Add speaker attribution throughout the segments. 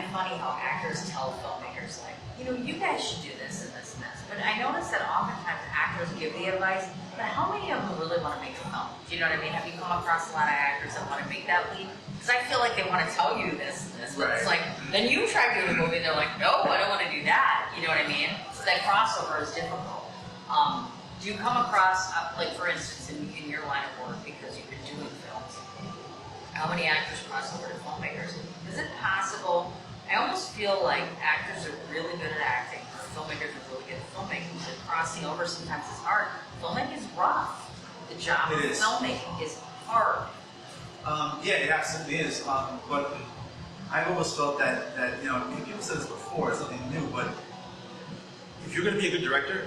Speaker 1: of funny how actors tell filmmakers, like, you know, you guys should do this and this and this. But I notice that oftentimes actors give the advice, but how many of them really want to make a film? Do you know what I mean? Have you come across a lot of actors that want to make that leap? Because I feel like they want to tell you this and this, but it's like, then you try doing a movie, and they're like, no, I don't want to do that. You know what I mean? So that crossover is difficult. Do you come across, like for instance, in your line of work, because you've been doing films, how many actors cross over to filmmakers? Is it possible? I almost feel like actors are really good at acting, filmmakers are really good at filmmaking, but crossing over sometimes is hard. Filmmaking is rough. The job of filmmaking is hard.
Speaker 2: Yeah, it absolutely is. But I've always felt that you know, people said this before, it's nothing new, but if you're going to be a good director,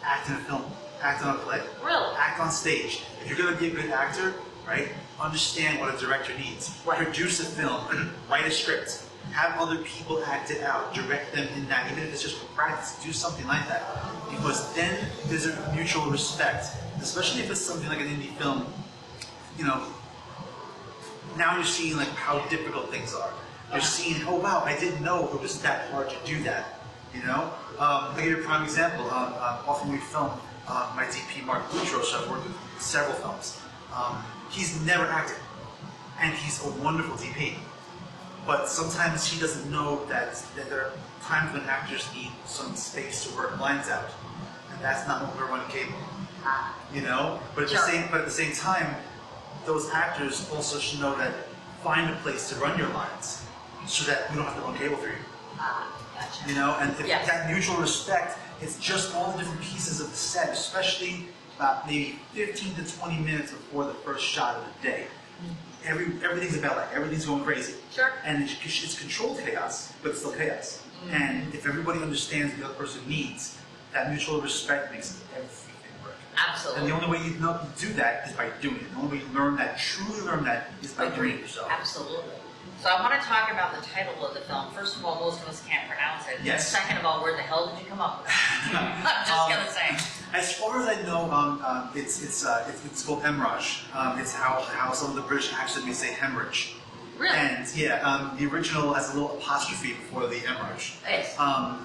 Speaker 2: act in a film, act on a play,
Speaker 1: Really?
Speaker 2: act on stage. If you're going to be a good actor, right, understand what a director needs.
Speaker 1: Right.
Speaker 2: Produce a film, write a script, have other people act it out, direct them in that, even if it's just for practice, do something like that. Because then there's a mutual respect, especially if it's something like an indie film. You know, now you're seeing like how difficult things are. You're seeing, oh wow, I didn't know it was that hard to do that. You know, I'll give you a prime example. Often we film my DP Mark Boutros. I've worked with several films. He's never acted, and he's a wonderful DP. But sometimes he doesn't know that there are times when actors need some space to work lines out, and that's not what we're on cable. You know, but at the same time, those actors also should know that find a place to run your lines, so that we don't have to run cable for you.
Speaker 1: Gotcha.
Speaker 2: You know, and if that mutual respect, it's just all the different pieces of the set, especially about maybe 15 to 20 minutes before the first shot of the day. Everything's about like everything's going crazy.
Speaker 1: Sure.
Speaker 2: And it's controlled chaos, but it's still chaos. And if everybody understands what the other person needs, that mutual respect makes everything work.
Speaker 1: Absolutely.
Speaker 2: And the only way you do that is by doing it. The only way you learn that, truly learn that, is by doing it yourself.
Speaker 1: Absolutely. So I want to talk about the title of the film. First of all, most of us can't pronounce it.
Speaker 2: Yes.
Speaker 1: Second of all, where the hell did you come up with it? I'm just gonna say.
Speaker 2: As far as I know, it's called Aemorraghe. It's how some of the British accent may say hemorrhage.
Speaker 1: Really?
Speaker 2: And yeah, the original has a little apostrophe before the Aemorrage.
Speaker 1: Nice.
Speaker 2: I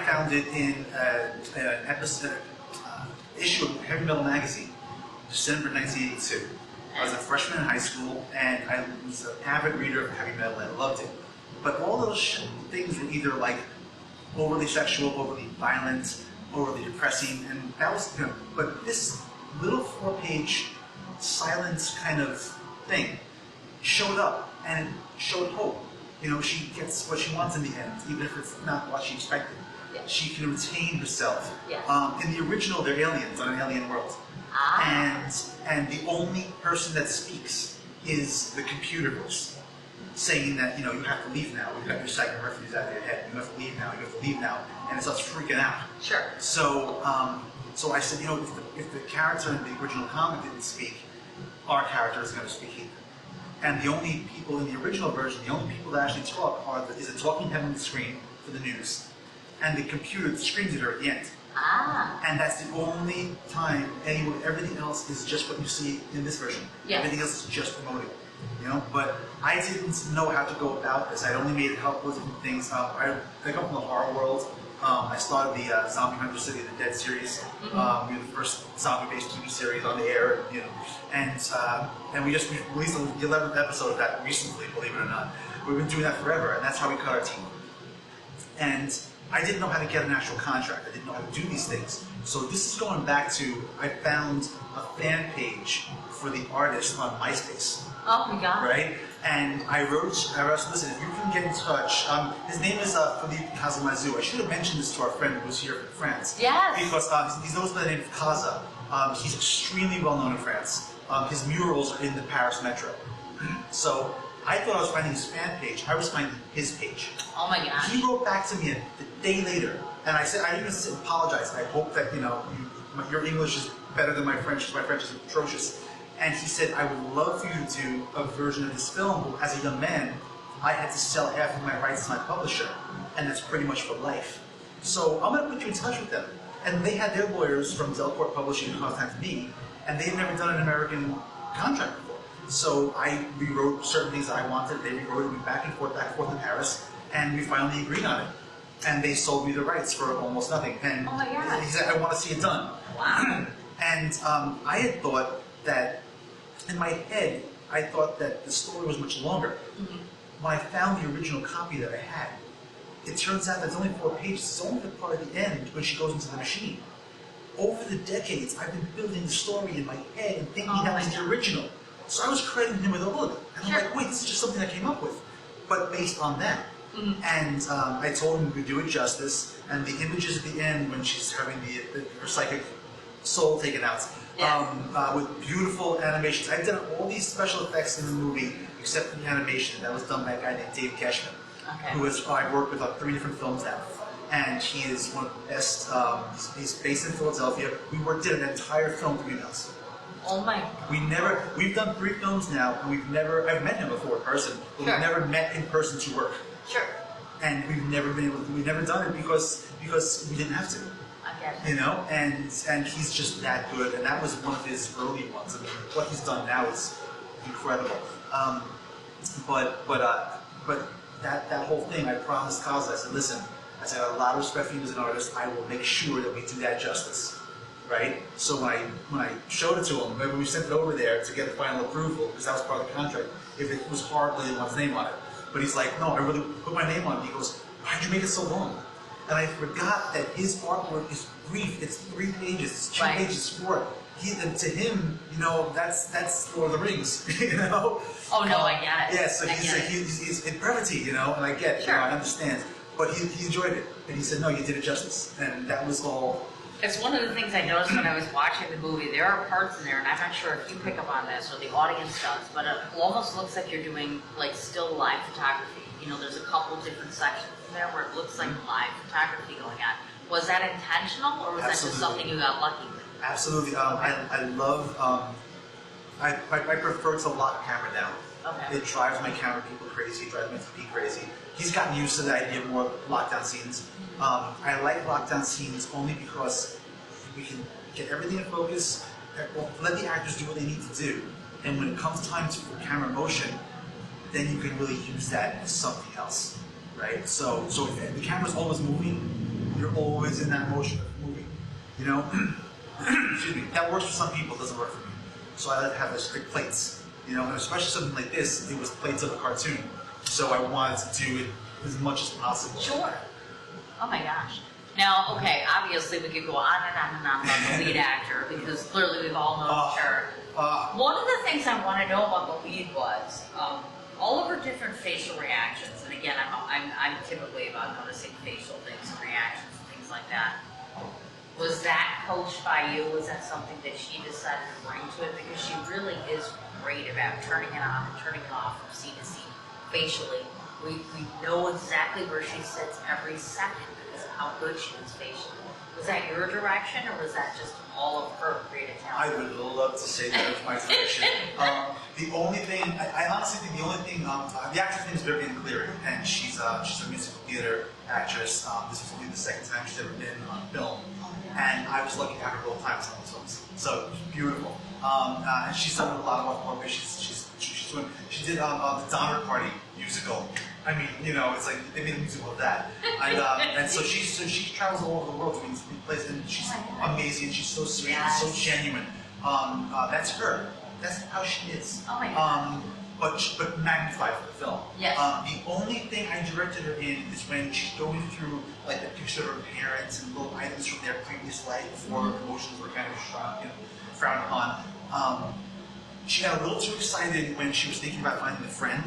Speaker 2: found it in an episode, issue of Heavy Metal magazine, December 1982. I was a freshman in high school, and I was an avid reader of heavy metal, and I loved it. But all those things were either like overly sexual, overly violent, overly depressing, and that was, you know, but this little 4-page silence kind of thing showed up and showed hope. You know, she gets what she wants in the end, even if it's not what she expected.
Speaker 1: Yeah.
Speaker 2: She can retain herself.
Speaker 1: Yeah.
Speaker 2: In the original, they're aliens on an alien world. And the only person that speaks is the computer voice, saying that, you know, you have to leave now. We've got your second refuge out of your head. You have to leave now. You have to leave now. And it starts freaking out.
Speaker 1: Sure.
Speaker 2: So, so I said, you know, if the character in the original comic didn't speak, our character is going to speak either. And the only people in the original version, the only people that actually talk is a talking head on the screen for the news, and the computer that screams at her at the end. And that's the only time everything else is just what you see in this version.
Speaker 1: Yeah.
Speaker 2: Everything else is just emotive, you know? But I didn't know how to go about this. I only made a couple of different things. I come from the horror world. I started the Zombie Hunter City of the Dead series. We were the first zombie-based TV series on the air, you know. And we just released the 11th episode of that recently, believe it or not. We've been doing that forever, and that's how we cut our team. And I didn't know how to get an actual contract. I didn't know how to do these things. So this is going back to, I found a fan page for the artist on MySpace.
Speaker 1: Oh my God.
Speaker 2: Right? And I wrote, listen, if you can get in touch, his name is Philippe Kazamazu. I should have mentioned this to our friend who was here from France.
Speaker 1: Yes.
Speaker 2: Because he's known by the name of Kaza. He's extremely well known in France. His murals are in the Paris Metro. So I thought I was finding his fan page. I was finding his page.
Speaker 1: Oh my gosh.
Speaker 2: He wrote back to me the day later, and I said, I even apologized. I hope that, you know, your English is better than my French, because my French is atrocious. And he said, I would love for you to do a version of this film, but as a young man, I had to sell half of my rights to my publisher, and that's pretty much for life. So I'm going to put you in touch with them. And they had their lawyers from Delcourt Publishing contact me, and they'd never done an American contract before. So I rewrote certain things that I wanted. They rewrote it, went back and forth in Paris, and we finally agreed on it. And they sold me the rights for almost nothing. And
Speaker 1: Oh my God.
Speaker 2: he said, I want to see it done.
Speaker 1: Wow.
Speaker 2: And I had thought that, in my head, I thought that the story was much longer.
Speaker 1: Mm-hmm.
Speaker 2: When I found the original copy that I had, it turns out that it's only 4 pages. It's only the part at the end when she goes into the machine. Over the decades, I've been building the story in my head and thinking that was the original. So I was crediting him with all of it. And I'm like, wait, this is just something I came up with. But based on that.
Speaker 1: Mm-hmm.
Speaker 2: And I told him we would do it justice. And the images at the end when she's having her psychic soul taken out, with beautiful animations. I've done all these special effects in the movie, except for the animation. That was done by a guy named Dave Cashman, who has I worked with 3 different films now. And he is one of the best. He's based in Philadelphia. We did an entire film between us.
Speaker 1: Oh my.
Speaker 2: We've done 3 films now, and I've met him before in person, but we've never met in person to work.
Speaker 1: Sure.
Speaker 2: And we've never done it because we didn't have to.
Speaker 1: I get it.
Speaker 2: You know, and he's just that good, and that was one of his early ones. I mean, what he's done now is incredible. But that whole thing, I promised Cosmo, I said, listen, I said, I have a lot of respect for you as an artist. I will make sure that we do that justice, right? So when I showed it to him, when we sent it over there to get the final approval, because that was part of the contract, if it was hard, they didn't want his name on it. But he's like, no, I really put my name on it. He goes, why'd you make it so long? And I forgot that his artwork is brief. It's 3 pages. It's 2 pages, 4. To him, you know, that's Lord of the Rings, you know.
Speaker 1: Oh no, I get it.
Speaker 2: Yeah, so he's in brevity, you know, and I get,
Speaker 1: sure.
Speaker 2: You know, I understand. But he enjoyed it, and he said, no, you did it justice, and that was all.
Speaker 1: It's one of the things I noticed when I was watching the movie. There are parts in there, and I'm not sure if you pick up on this or the audience does, but it almost looks like you're doing like still live photography. You know, there's a couple different sections in there where it looks like live photography going on. Was that intentional, or was that just something you got lucky with?
Speaker 2: Absolutely. I love. I prefer to lock the camera down.
Speaker 1: Okay.
Speaker 2: It drives my camera people crazy. It drives my TP crazy. He's gotten used to the idea of more lockdown scenes. I like lockdown scenes only because we can get everything in focus, let the actors do what they need to do, and when it comes time for camera motion, then you can really use that as something else, right? So if the camera's always moving, you're always in that motion of moving, you know? Excuse me. That works for some people, it doesn't work for me. So I like to have those strict plates, you know, and especially something like this, it was plates of a cartoon. So I wanted to do it as much as possible.
Speaker 1: Sure. Oh my gosh. Now, okay, obviously we could go on and on and on about the lead actor because clearly we've all known her. One of the things I want to know about the lead was all of her different facial reactions. And again, I'm typically about noticing facial things and reactions and things like that. Was that coached by you? Was that something that she decided to bring to it? Because she really is great about turning it on and turning it off from scene to scene facially. We know exactly where she sits every second because of how good she is facially. Was that your direction, or was that just all of her creative talent?
Speaker 2: I would love to say that was my direction. The only thing, I honestly think the only thing, the actress name is Vivian Cleary, and she's a musical theater actress. This was only the 2nd time she's ever been on film, and I was lucky to have her both times on those films. So beautiful. And she's done a lot of Broadway. She did the Donner Party musical. I mean, you know, it's like they made a musical of that. And so she travels all over the world doing these places, and she's amazing. She's so sweet and so genuine. That's her. That's how she is.
Speaker 1: Oh my God.
Speaker 2: But magnified for the film.
Speaker 1: Yes.
Speaker 2: The only thing I directed her in is when she's going through like the picture of her parents and little items from their previous life before her emotions were kind of frowned upon. She got a little too excited when she was thinking about finding a friend.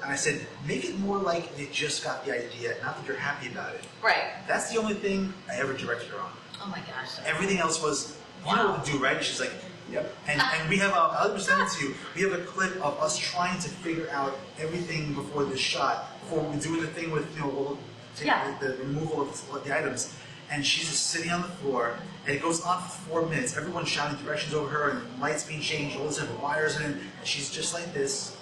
Speaker 2: And I said, make it more like they just got the idea, not that you're happy about it.
Speaker 1: Right.
Speaker 2: That's the only thing I ever directed her on.
Speaker 1: Oh my gosh.
Speaker 2: Everything else was, you know what to do, right? She's like, yep. And we have, I'll present it to you, we have a clip of us trying to figure out everything before this shot, before we do the thing with, you know, we'll take the removal of the items. And she's just sitting on the floor, and it goes on for 4 minutes. Everyone's shouting directions over her, and lights being changed, all this different wires in, and she's just like this.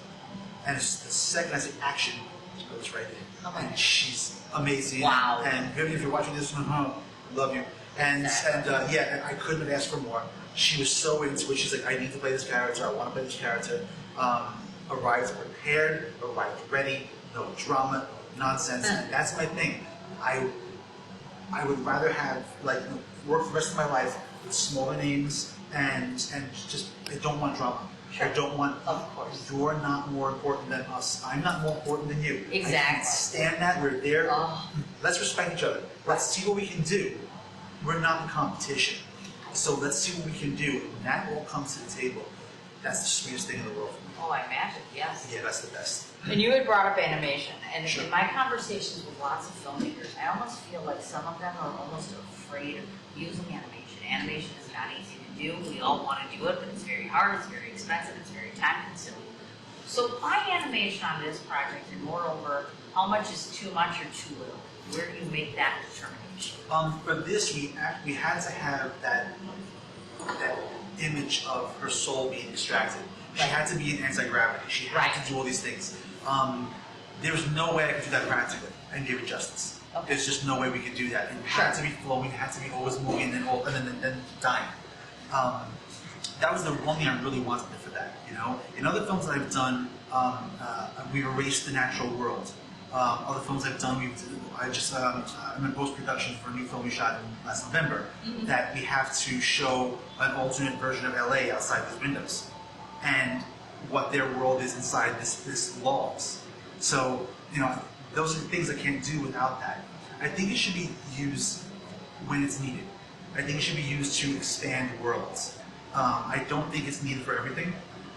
Speaker 2: And the second I say action, she goes right in.
Speaker 1: Oh
Speaker 2: and she's amazing.
Speaker 1: Wow.
Speaker 2: And Vivian, if you're watching this, love you. And I couldn't have asked for more. She was so into it. She's like, I need to play this character. I want to play this character. arrives prepared, arrives ready, no drama, no nonsense. And that's my thing. I would rather have work the rest of my life with smaller names and just I don't want drama.
Speaker 1: Sure.
Speaker 2: I don't want.
Speaker 1: Of course.
Speaker 2: You're not more important than us. I'm not more important than you.
Speaker 1: Exactly.
Speaker 2: I can't stand that. We're there.
Speaker 1: Oh.
Speaker 2: Let's respect each other. Let's see what we can do. We're not in competition. So let's see what we can do. When that all comes to the table, that's the sweetest thing in the world for me.
Speaker 1: Oh, I imagine, yes.
Speaker 2: Yeah, that's the best.
Speaker 1: And you had brought up animation, and
Speaker 2: Sure.
Speaker 1: in my conversations with lots of filmmakers, I almost feel like some of them are almost afraid of using animation. Animation is not easy to do. We all want to do it, but it's very hard, it's very expensive, it's very time consuming. So why animation on this project, and moreover, how much is too much or too little? Where do you make that determination?
Speaker 2: For this, we had to have that image of her soul being extracted. She had to be in anti-gravity. She had to do all these things. There was no way I could do that practically and give it justice.
Speaker 1: Okay.
Speaker 2: There's just no way we could do that. It had to be flowing. It had to be always moving, and then dying. That was the one thing I really wanted for that. You know, in other films that I've done, we've erased the natural world. Other films I've done, I'm in post-production for a new film we shot last November, that we have to show an alternate version of LA outside these windows, and what their world is inside this logs. So, you know, those are the things I can't do without that. I think it should be used when it's needed. I think it should be used to expand worlds. I don't think it's needed for everything.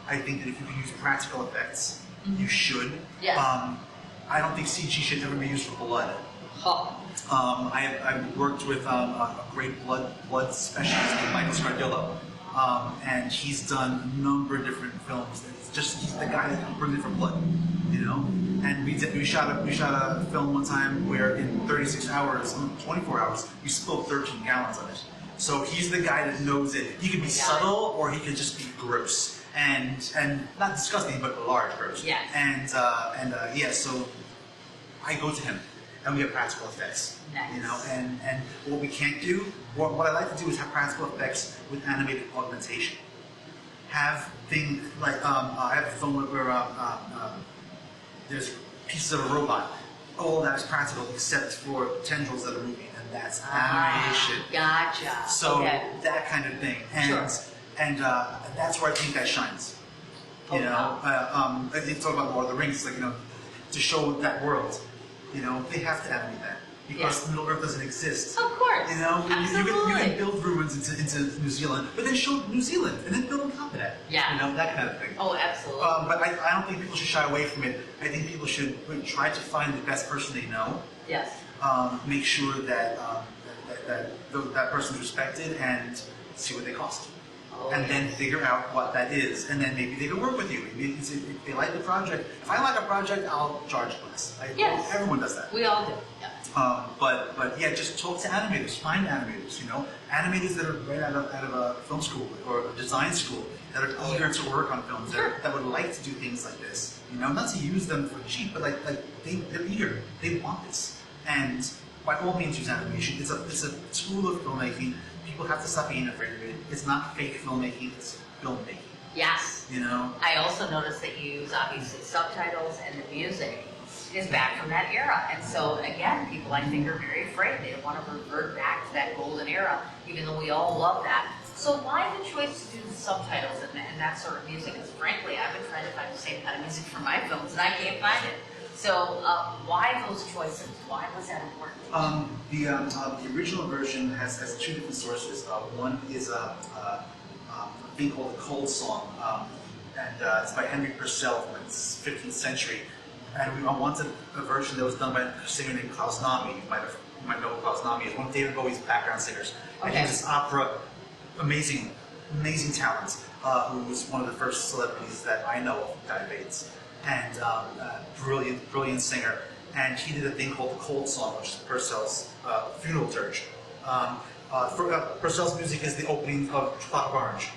Speaker 2: I think that if you can use practical effects, you should.
Speaker 1: Yes.
Speaker 2: I don't think CG should ever be used for blood.
Speaker 1: Huh.
Speaker 2: I've worked with a great blood specialist named Michael Scardillo, and he's done a number of different films. He's the guy that can bring it from blood, you know. And we shot a film one time where in 36 hours, 24 hours, we spilled 13 gallons of it. So he's the guy that knows it. He could be subtle or he could just be gross and not disgusting, but large gross.
Speaker 1: Yeah.
Speaker 2: Yeah. So I go to him, and we have practical effects.
Speaker 1: Nice.
Speaker 2: You know, and what we can't do, what I like to do is have practical effects with animated augmentation. Have things like I have a film where there's pieces of a robot. All that is practical except for tendrils that are moving, and that's animation.
Speaker 1: Gotcha.
Speaker 2: So that kind of thing, and that's where I think that shines. You know, I think talk about Lord of the Rings, like, you know, to show that world. You know, they have to animate that because Middle Earth doesn't exist.
Speaker 1: Of course.
Speaker 2: You know,
Speaker 1: Absolutely.
Speaker 2: you can build ruins into New Zealand, but then show New Zealand and then build on top of that.
Speaker 1: Yeah.
Speaker 2: You know, that kind of thing.
Speaker 1: Oh, absolutely.
Speaker 2: But I don't think people should shy away from it. I think people should try to find the best person they know.
Speaker 1: Yes.
Speaker 2: Make sure that that person's respected and see what they cost.
Speaker 1: Oh,
Speaker 2: and then figure out what that is, and then maybe they can work with you. If they like the project, if I like a project, I'll charge less.
Speaker 1: Yes.
Speaker 2: Everyone does that.
Speaker 1: We all do. Yeah.
Speaker 2: But yeah, just talk to animators. Find animators. You know, animators that are right out of a film school or a design school that are eager to work on films that would like to do things like this. You know, not to use them for cheap, but they're eager. They want this, and by all means, use animation. It's a tool of filmmaking. People have to stop being afraid of it. It's not fake filmmaking, it's filmmaking.
Speaker 1: Yes.
Speaker 2: You know?
Speaker 1: I also noticed that you use, obviously, subtitles, and the music is back from that era. And so, again, people, I think, are very afraid. They don't want to revert back to that golden era, even though we all love that. So why the choice to do the subtitles and that sort of music? Because frankly, I've been trying to find the same kind of music for my films, and I can't find it. So why those choices? Why was that important?
Speaker 2: The original version has two different sources. One is a thing called the Cold Song, and it's by Henry Purcell from the 15th century. And I wanted a version that was done by a singer named Klaus Nami. You might know who Klaus Nami is, one of David Bowie's background singers. And he was this opera, amazing talent, who was one of the first celebrities that I know of who died of AIDS. And brilliant singer. And he did a thing called the Cold Song, which is Purcell's funeral dirge. Purcell's music is the opening of Clockwork Orange,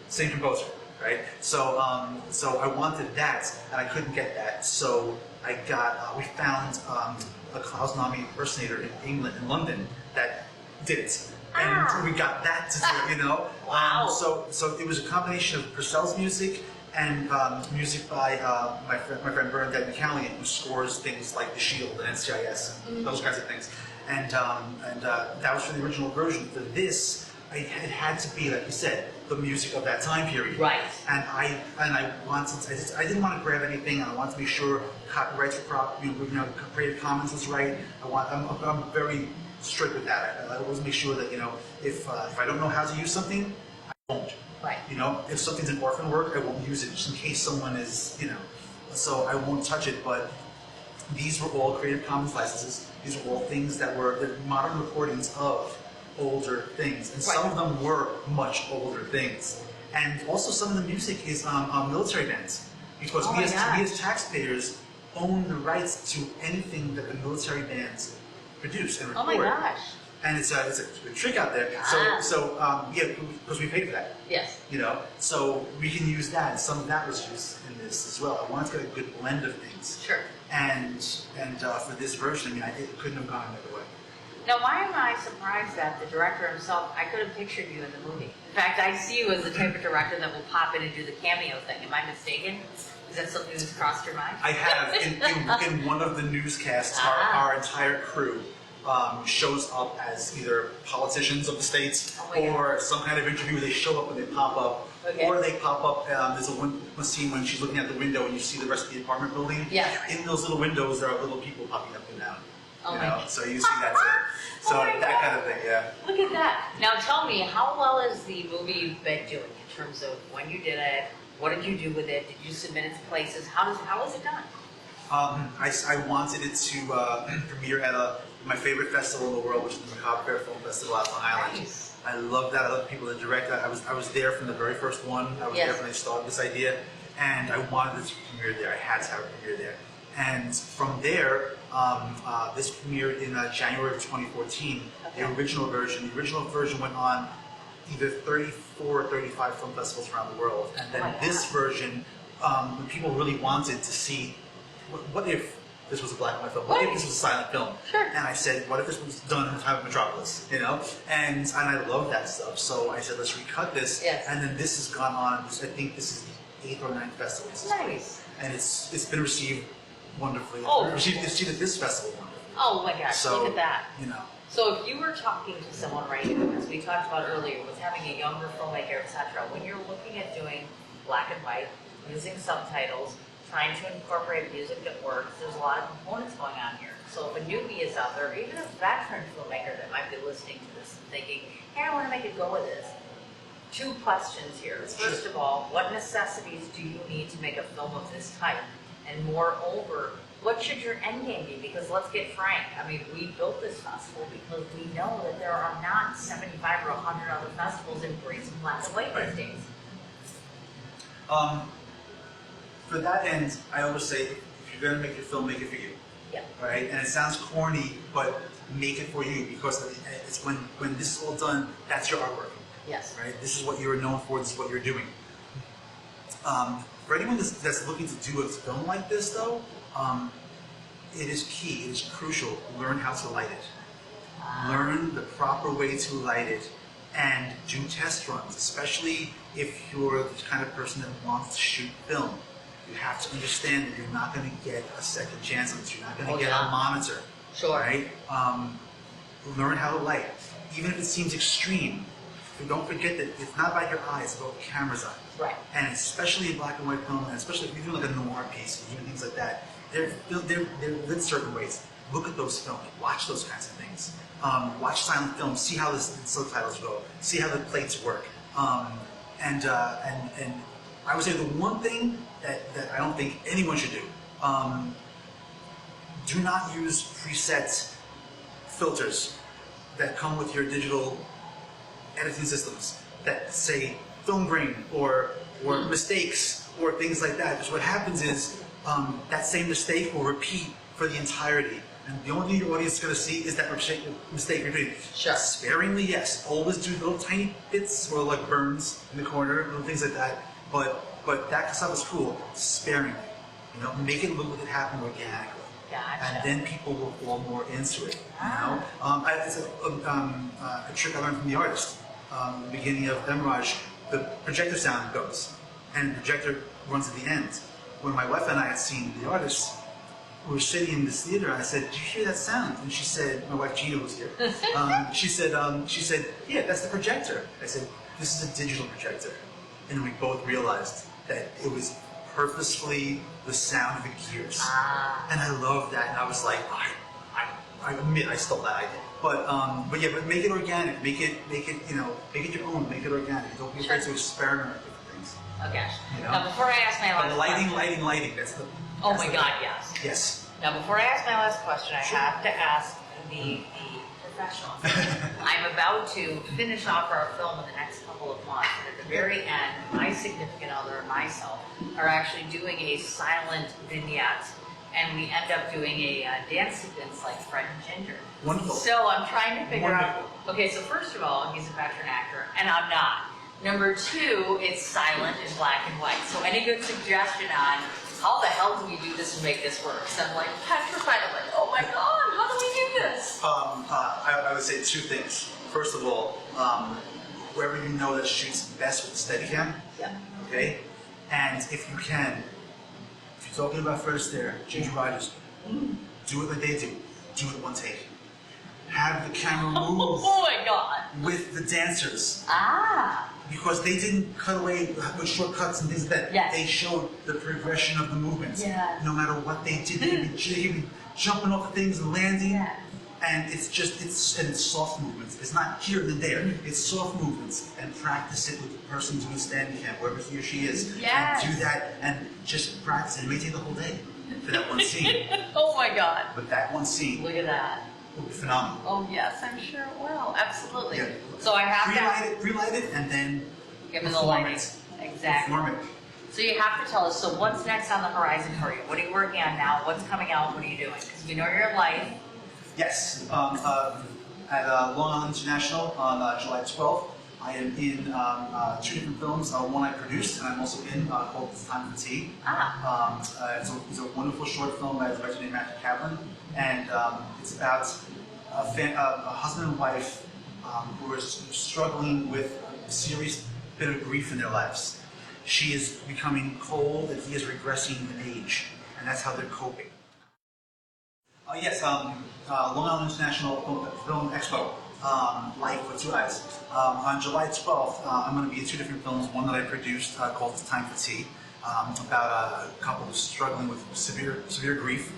Speaker 2: same composer, right? So I wanted that, and I couldn't get that. So we found a Klaus Nami impersonator in England, in London, that did it. And we got that to do it, you know?
Speaker 1: Wow.
Speaker 2: So it was a combination of Purcell's music and music by my friend Bernadette McCallion, who scores things like The Shield and NCIS and those kinds of things. And that was for the original version. For this, it had to be, like you said, the music of that time period.
Speaker 1: Right.
Speaker 2: And I didn't want to grab anything, and I wanted to make sure copyrights were proper, Creative Commons was right. I'm very strict with that. I always make sure that if I don't know how to use something, I won't.
Speaker 1: Right.
Speaker 2: If something's an orphan work, I won't use it just in case someone is, so I won't touch it. But these were all Creative Commons licenses. These were all things that were modern recordings of older things, and some of them were much older things. And also some of the music is military bands, because we as taxpayers own the rights to anything that the military bands produce and record.
Speaker 1: Oh my gosh.
Speaker 2: And it's a trick out there. So yeah, because we paid for that.
Speaker 1: Yes.
Speaker 2: So we can use that, and some of that was used in this as well. I wanted to get a good blend of things.
Speaker 1: Sure.
Speaker 2: And for this version, it couldn't have gone another way.
Speaker 1: Now, why am I surprised that the director himself, I could have pictured you in the movie. In fact, I see you as the type of director that will pop in and do the cameo thing. Am I mistaken? Is that something that's crossed your mind?
Speaker 2: I have. In one of the newscasts, our entire crew shows up as either politicians of the states or some kind of interview where they show up and they pop up.
Speaker 1: Okay.
Speaker 2: Or they pop up, there's a scene when she's looking out the window and you see the rest of the apartment building.
Speaker 1: Yeah.
Speaker 2: In those little windows, there are little people popping up and down.
Speaker 1: Oh my God.
Speaker 2: So you see that too. So that kind of thing, yeah.
Speaker 1: Look at that. Now tell me, how well has the movie been doing in terms of when you did it? What did you do with it? Did you submit it to places? How was it done?
Speaker 2: I wanted it to premiere at my favorite festival in the world, which is the Macabre Film Festival out on Island.
Speaker 1: Nice.
Speaker 2: I love that. I love the people that direct that. I was there from the very first one. I was there when they started this idea, and I wanted it to premiere there. I had to have it premiere there. And from there, this premiered in January of 2014. Okay. The original version went on either 34 or 35 film festivals around the world. And then this version, people really wanted to see, what if this was a black and white film? What if this was a silent film?
Speaker 1: Sure. And
Speaker 2: I said, what if this was done in the time of Metropolis? And I love that stuff. So I said, let's recut this.
Speaker 1: Yes.
Speaker 2: And then this has gone on. I think this is the 8th or 9th festival.
Speaker 1: Nice.
Speaker 2: And it's been received wonderfully.
Speaker 1: Oh.
Speaker 2: Received at this festival wonderfully.
Speaker 1: Oh my gosh,
Speaker 2: so,
Speaker 1: look at that.
Speaker 2: So
Speaker 1: if you were talking to someone right now, as we talked about earlier, with having a younger filmmaker, etc., when you're looking at doing black and white, using subtitles, trying to incorporate music that works, there's a lot of components going on here. So if a newbie is out there, or even a veteran filmmaker that might be listening to this and thinking, hey, I want to make a go of this. 2 questions here. First of all, what necessities do you need to make a film of this type? And moreover, what should your end game be? Because let's get frank, I mean, we built this festival because we know that there are not 75 or 100 other festivals embracing black and white these days.
Speaker 2: For that end, I always say, if you're going to make your film, make it for you.
Speaker 1: Yeah.
Speaker 2: Right? And it sounds corny, but make it for you, because it's when this is all done, that's your artwork.
Speaker 1: Yes.
Speaker 2: Right? This is what you're known for, this is what you're doing. For anyone that's looking to do a film like this, though, it is key, it is crucial, learn how to light it. Learn the proper way to light it, and do test runs, especially if you're the kind of person that wants to shoot film. You have to understand that you're not going to get a second chance on this. You're not going to get a monitor.
Speaker 1: Sure.
Speaker 2: Right? Learn how to light. Even if it seems extreme, don't forget that it's not about your eyes, it's about the camera's eye.
Speaker 1: Right.
Speaker 2: And especially in black and white film, and especially if you're doing like a noir piece, or even things like that, they're lit certain ways. Look at those films. Watch those kinds of things. Watch silent films. See how the subtitles go. See how the plates work. And I would say the one thing that I don't think anyone should do, do not use preset filters that come with your digital editing systems that say film grain or mistakes or things like that. Because what happens is that same mistake will repeat for the entirety. And the only thing your audience is going to see is that mistake repeated.
Speaker 1: Sure.
Speaker 2: Sparingly, yes. Always do little tiny bits or like burns in the corner, little things like that. But that stuff is cool. Sparingly. Make it look like it happened organically.
Speaker 1: Gotcha.
Speaker 2: And then people will fall more into it. It's a trick I learned from the artist. The beginning of Aemorraghe, the projector sound goes, and the projector runs to the end. When my wife and I had seen the artist, we were sitting in this theater, and I said, "Do you hear that sound?" And she said, "My wife Gina was here." She said, "Yeah, that's the projector." I said, "This is a digital projector," and we both realized that it was purposefully the sound of the gears, and I loved that. And I was like, I admit I stole that idea, but make it organic, make it your own, make it organic. Don't be afraid to experiment with different things.
Speaker 1: Okay.
Speaker 2: You know?
Speaker 1: Now, before I ask my last question.
Speaker 2: Lighting. That's the.
Speaker 1: Oh
Speaker 2: that's
Speaker 1: my
Speaker 2: the
Speaker 1: God,
Speaker 2: thing.
Speaker 1: yes.
Speaker 2: Yes.
Speaker 1: Now, before I ask my last question, I
Speaker 2: Sure.
Speaker 1: have to ask the professional. I'm about to finish off our film in the next couple of months, and at the very end, my significant other and myself are actually doing a silent vignette, and we end up doing a dance sequence like Fred and Ginger.
Speaker 2: Wonderful.
Speaker 1: So I'm trying to figure out.
Speaker 2: Wonderful.
Speaker 1: Okay, so first of all, he's a veteran actor, and I'm not. Number two, it's silent in black and white. So any good suggestion on how the hell do we do this and make this work? So I'm like petrified. I'm like, oh my God, how do we do this?
Speaker 2: I would say two things. First of all, whoever you know that shoots best with Steadicam,
Speaker 1: Yeah.
Speaker 2: okay? And if you can, if you're talking about Fred Astaire, Ginger Rogers, do it like they do. Do it one take. Have the camera move
Speaker 1: Oh my God.
Speaker 2: with the dancers. Because they didn't cut away with shortcuts and things like that.
Speaker 1: Yes.
Speaker 2: They showed the progression of the movements.
Speaker 1: Yeah.
Speaker 2: No matter what they did, they'd be jumping off the things and landing.
Speaker 1: Yeah.
Speaker 2: And it's soft movements. It's not here and there. It's soft movements. And practice it with the person doing standing cam, wherever he or she is.
Speaker 1: Yes.
Speaker 2: And do that and just practice it. It may take the whole day for that one scene.
Speaker 1: Oh my God.
Speaker 2: But that one scene
Speaker 1: Look at that.
Speaker 2: will be phenomenal.
Speaker 1: Oh yes, I'm sure it will. Absolutely.
Speaker 2: Yeah.
Speaker 1: So I have to
Speaker 2: Relight it, and then
Speaker 1: give me the
Speaker 2: perform
Speaker 1: lighting.
Speaker 2: it.
Speaker 1: Exactly.
Speaker 2: Perform it.
Speaker 1: So you have to tell us, so what's next on the horizon for you? What are you working on now? What's coming out? What are you doing? Because we know you're in life.
Speaker 2: Yes, at Long Island International on July 12th, I am in two different films. One I produced, and I'm also in called It's Time for Tea. It's a wonderful short film by a director named Matthew Kaplan, and it's about a husband and wife who are struggling with a serious bit of grief in their lives. She is becoming cold, and he is regressing in age, and that's how they're coping. Long Island International Film Expo, Life with Two Eyes. On July 12th, I'm going to be in two different films. One that I produced called It's Time for Tea, about a couple who's struggling with severe grief,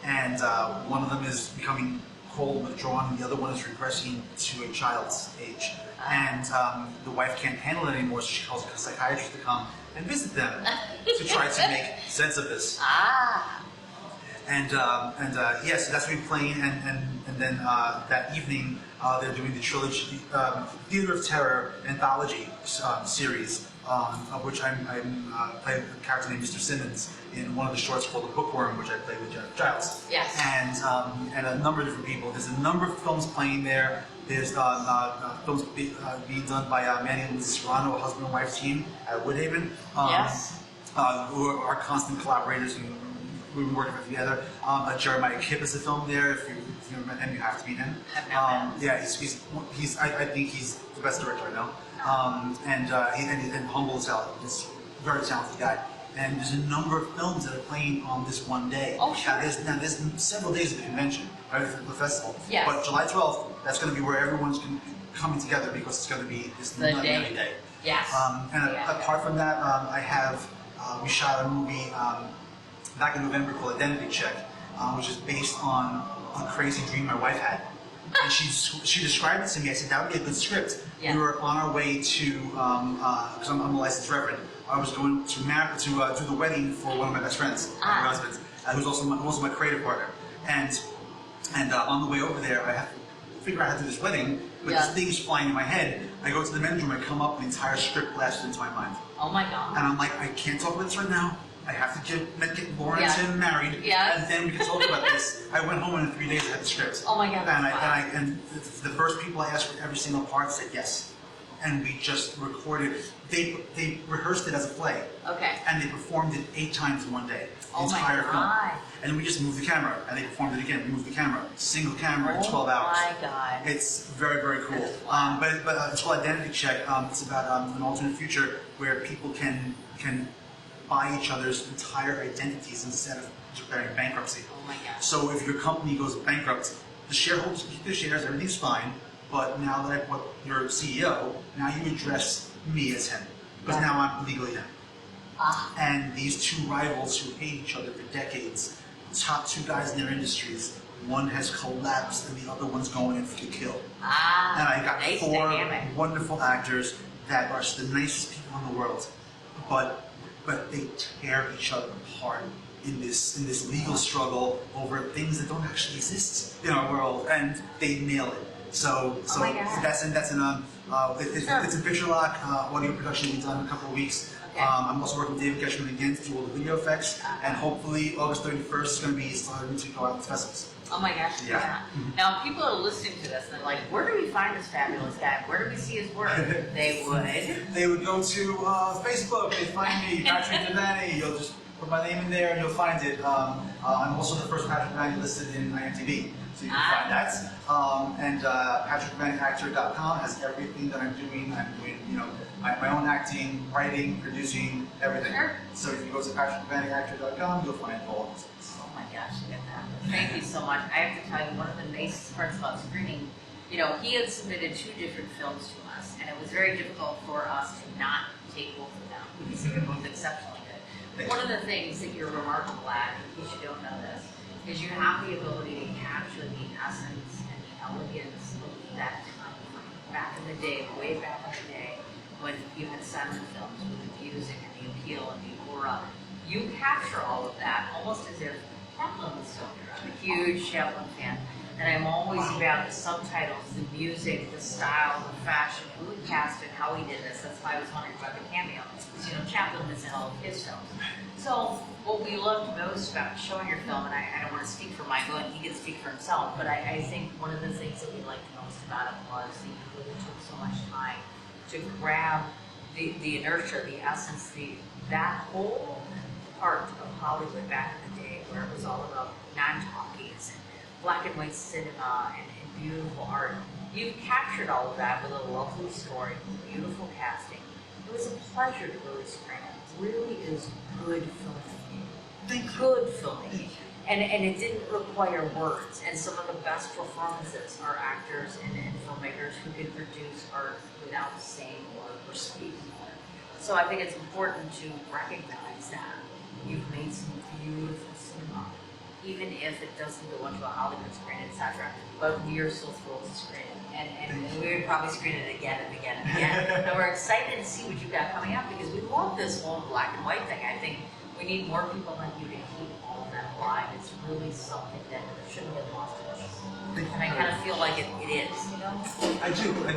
Speaker 2: and one of them is becoming cold, withdrawn, and the other one is regressing to a child's age. And the wife can't handle it anymore, so she calls a psychiatrist to come and visit them to try to make sense of this. Yes, that's what we're playing, and then that evening they're doing the trilogy, Theater of Terror anthology series, of which I play a character named Mr. Simmons in one of the shorts called The Bookworm, which I played with Jennifer Giles.
Speaker 1: Yes.
Speaker 2: And a number of different people. There's a number of films playing there. There's films being done by Manny and Liz Serrano, a husband and wife team at Woodhaven.
Speaker 1: Yes.
Speaker 2: Who are constant collaborators and we've been working with together. Jeremiah Kipp is the film there. If you've met him, you have to meet him. Yeah, I think he's the best director I know. And humble as hell. He's a very talented guy. And there's a number of films that are playing on this one day.
Speaker 1: Oh, sure.
Speaker 2: Now there's several days of the convention, right, for the festival.
Speaker 1: Yes.
Speaker 2: But July 12th, that's going to be where everyone's coming together because it's going to be this nutty day.
Speaker 1: Yes.
Speaker 2: Apart from that, we shot a movie back in November called Identity Check, which is based on a crazy dream my wife had. And she described it to me. I said, that would be a good script.
Speaker 1: Yeah.
Speaker 2: We were on our way to, because I'm a licensed reverend, I was going to do the wedding for one of my best friends, my husband, who's also my creative partner. And on the way over there, I have to figure out how to do this wedding, but this thing is flying in my head. I go to the men's room, I come up, the entire script blasted into my mind.
Speaker 1: Oh my God.
Speaker 2: And I'm like, I can't talk about this right now. I have to get Lauren and Tim married, and then we can talk about this. I went home and in 3 days I had the script.
Speaker 1: Oh my God.
Speaker 2: And the first people I asked for every single part said yes. And we just recorded. They rehearsed it as a play.
Speaker 1: Okay.
Speaker 2: And they performed it 8 times in one day. The entire film. And we just moved the camera, and they performed it again. We moved the camera, single camera, 12 hours.
Speaker 1: Oh my God.
Speaker 2: It's very, very cool. But it's called Identity Check. It's about an alternate future where people can buy each other's entire identities instead of declaring bankruptcy.
Speaker 1: Oh my gosh.
Speaker 2: So if your company goes bankrupt, the shareholders keep their shares, everything's fine, but now that I put your CEO, now you address me as him, because now I'm legally him. And these two rivals who hate each other for decades, top two guys in their industries, one has collapsed and the other one's going in for the kill. And I got
Speaker 1: nice
Speaker 2: 4
Speaker 1: dynamic.
Speaker 2: wonderful actors that are the nicest people in the world, but they tear each other apart in this legal struggle over things that don't actually exist in our world, and they nail it. So
Speaker 1: my God.
Speaker 2: that's in it's a picture lock audio production we've done in a couple of weeks.
Speaker 1: Okay.
Speaker 2: I'm also working with David Cashman again to do all the video effects, and hopefully August 31st is going to be starting to go out to festivals.
Speaker 1: Oh my gosh, yeah. Now, people are listening to this and they're like, where do we find this fabulous guy? Where do we see his work? They would
Speaker 2: go to Facebook, they find me, Patrick Devaney. You'll just put my name in there and you'll find it. I'm also the first Patrick Devaney listed in IMDb, so you can find that. And PatrickDevaneyActor.com has everything that I'm doing. I'm doing, my own acting, writing, producing, everything.
Speaker 1: Sure.
Speaker 2: So if you go to PatrickDevaneyActor.com, you'll find all of this.
Speaker 1: Oh my gosh, look at that. Thank you so much. I have to tell you, one of the nicest parts about screening, he had submitted 2 different films to us, and it was very difficult for us to not take both of them because they were both exceptionally good. One of the things that you're remarkable at, in case you don't know this, is you have the ability to capture the essence and the elegance of that time frame. Back in the day, way back in the day, when you had silent films with the music and the appeal and the aura, you capture all of that almost as if Chaplin was still here. I'm a huge Chaplin fan, and I'm always about the subtitles, the music, the style, the fashion, who he casted, how he did this. That's why I was wondering about the cameo. Because, Chaplin was in all of his films. So what we loved most about showing your film, and I don't want to speak for Michael, and he can speak for himself, but I think one of the things that we liked most about it was that you really took so much time to grab the inertia, the essence, that whole part of Hollywood back in the day where it was all about non-talkies and black and white cinema and beautiful art. You've captured all of that with a lovely story, beautiful casting. It was a pleasure to really screen it. It really is good filmmaking. Good filmmaking. And it didn't require words. And some of the best performances are actors and filmmakers who can produce art without saying or speaking. So I think it's important to recognize that. You've made some beautiful cinema, even if it doesn't go into a Hollywood screen, etc. But we are so thrilled to screen it. And we would probably screen it again and again and again. And we're excited to see what you've got coming up because we love this whole black and white thing. I think we need more people like you to keep all of that alive. It's really something that shouldn't get lost in us. And I kind of feel like it is,
Speaker 2: I do. I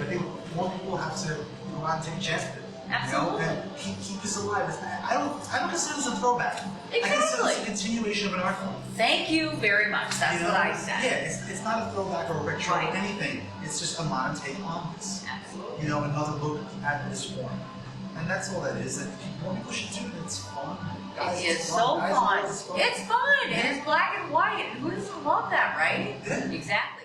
Speaker 2: think more people have to go out and take a chance with it.
Speaker 1: Absolutely.
Speaker 2: And keep this alive. I don't consider this a throwback.
Speaker 1: Exactly.
Speaker 2: I consider this a continuation of an art form.
Speaker 1: Thank you very much. That's what I said.
Speaker 2: Yeah, it's not a throwback or a retro or anything. It's just a modern take on this.
Speaker 1: Absolutely.
Speaker 2: Another look at this form. And that's all that is. And more people should do it. It's fun. Guys,
Speaker 1: It is so fun.
Speaker 2: It's fun.
Speaker 1: It's fun. And it's black and white. Who doesn't love that, right?
Speaker 2: Yeah.
Speaker 1: Exactly.